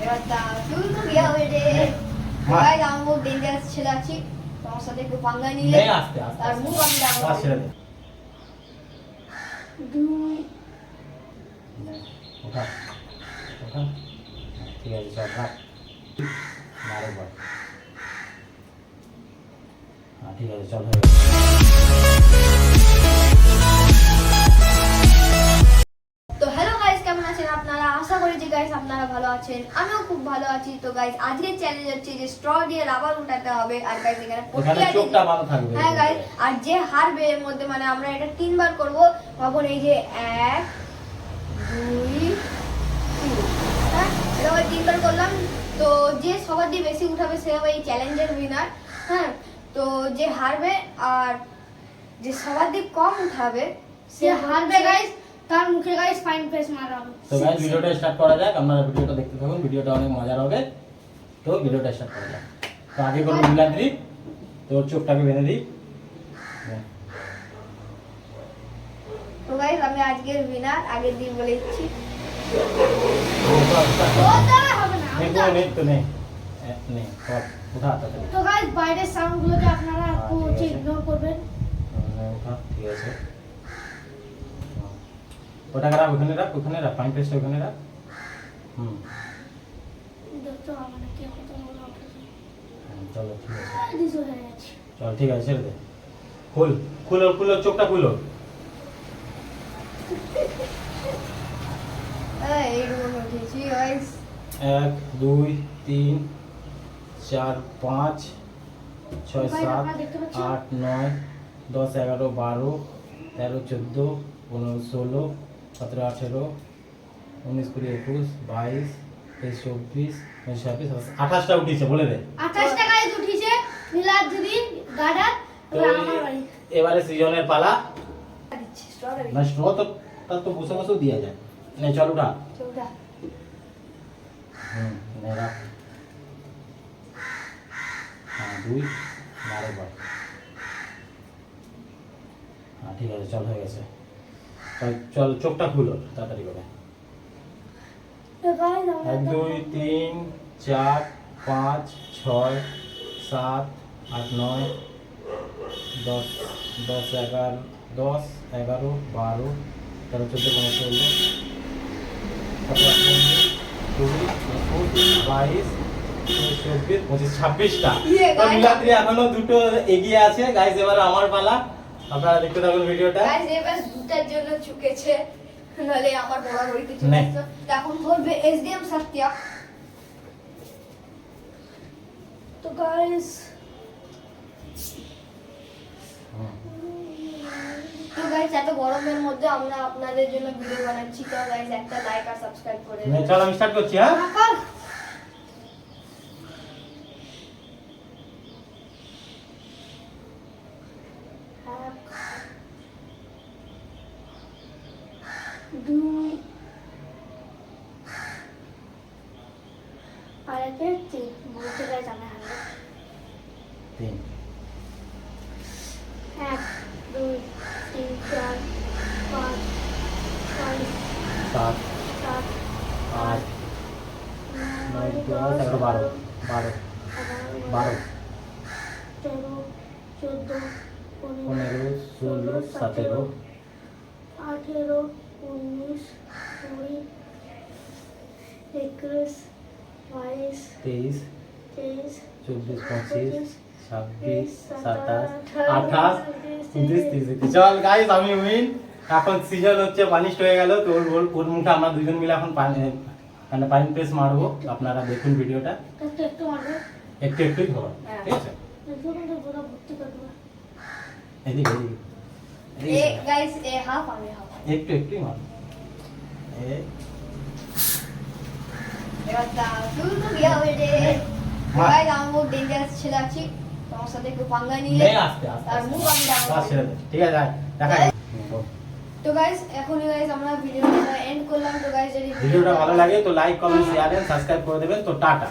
শুরু তো বিয়া হয়ে রে ভাই আমি বহুত ডেঞ্জারাস ছেলে আছি তোমার সাথে একটু পাঙ্গা নিলে নেই আস্তে আস্তে আর মুখ আমি দাও বাস ছেড়ে দে দুই ওঠা ওঠা ঠিক আছে চল রাখ মারো বল হ্যাঁ ঠিক আছে চল হয়ে গেছে তো হ্যালো গাইস কেমন আছেন আপনারা আশা করি যে গাইস আপনারা ভালো আছেন আমিও খুব ভালো আছি তো গাইস আজকের চ্যালেঞ্জ হচ্ছে যে স্ট্র দিয়ে রাবার উঠাতে হবে আর গাইস এখানে ওখানে চোখটা ভালো থাকবে হ্যাঁ গাইস আর যে হারবে এর মধ্যে মানে আমরা এটা তিনবার করব তখন এই যে 1 2 3 হ্যাঁ এটা আমরা তিনবার করলাম তো যে সবার দিয়ে বেশি উঠাবে সে হবে এই চ্যালেঞ্জের উইনার হ্যাঁ তো যে হারবে আর যে সবার দিয়ে কম উঠাবে সে হারবে গাইস তার মুখে গাইস ফাইন প্রেস মারাবো তো গাইস ভিডিওটা স্টার্ট করা যাক আপনারা ভিডিওটা দেখতে থাকুন ভিডিওটা অনেক মজার হবে তো ভিডিওটা স্টার্ট করা যাক তো আগে করব নীলাদ্রি তোর চোখটাকে বেঁধে দিই তো গাইস আমি আজকের উইনার আগের দিন বলেছি ওটা হবে না আমি তো নেই তো নেই নেই সব উঠা তাড়াতাড়ি তো গাইস বাইরের সাউন্ড গুলোকে আপনারা একটু ঠিক আছে। ইগনোর করবেন উঠা ঠিক আছে ওটা রাখ ওখানে রাখ ফাইন পেস্ট ওখানে রাখ দেখতে হবে না কি কত বড় অপারেশন চলো ঠিক আছে দিস হয়ে গেছে চল ঠিক আছে ছেড়ে দে খুলো চোখটা খুলো এই রুম উঠেছি গাইস 1 2 3 4 5 6 7 8 9 10 11 12 13 14 15 16 17 18 19 20 21 22 23 24 25 28টা উঠিছে বলে দে 28 টা গাইস উঠিছে নীলাদ্রি গার্ডার তো আমার বাড়ি এবারে সিজনের পালা দিচ্ছি স্ট্রবেরি না স্ট্র তো তার তো বসে বসেও দেওয়া যায় নে চল উঠা চৌটা নে রাখ হ্যাঁ 2 মারো বল হ্যাঁ ঠিক আছে চল হয়ে গেছে চল চোখটা খুলো তাড়াতাড়ি করে তো গাইস 1 2 3 4 5 6 7 8 9 10 10 11 10 11 12 13 14 15 16 26টা Yeah, guys. নীলাদ্রি এখনো দুটো এগিয়ে আছে গাইস এবারে আমার পালা আপনারা দেখতে থাকুন ভিডিওটা গাইস এবার দুটার জন্য চুকেছে নালে আমার বড়াবড়ি কিছু নে। না এখন বলবে এসডিএম সত্য তো গাইস তো গাইস এত গরমের মধ্যে আমরা আপনাদের জন্য ভিডিও বানাচ্ছি তো গাইস একটা লাইক আর সাবস্ক্রাইব করে নে চল আমি স্টার্ট করছি হ্যাঁ আকাশ দুই আর একে তিন বলতে গাইস আমি হারবো 3 এক দুই তিন চার পাঁচ ছয় 7 সাত 8 9 10 11 12 12 12 তেরো চোদ্দ 15 16 17 আঠেরো 19 20 21 22 23 23 24 25 26 27 28 29 চল গাইস আমি উইন এখন সিজন হচ্ছে পানিশ হয়ে গেল তো ওর মুখে আমরা দুজন মিলে এখন মানে পাইন প্রেস মারবো আপনারা দেখুন ভিডিওটা একটু একটু মারবে একটুই হবে ঠিক আছে একটু কিন্তু পুরো ভর্তি করে দেবো এদিকে এ গাইস এ হাফ আমি হাফ একটুই মারবো এবার শুরু তো বিয়া হয়ে রে গাইস আমি বহুত ডেঞ্জারাস ছেলে আছি তোমার সাথে একটু পাঙ্গা নিলে নেই আস্তে আর মুখ আমি দাও বাস ছেড়ে দে ঠিক আছে দেখা তো গাইস এখনই গাইস আমরা ভিডিওটা এন্ড করলাম তো গাইস যদি ভিডিওটা ভালো লাগে তো like comment share and subscribe করে দেবেন তো টাটা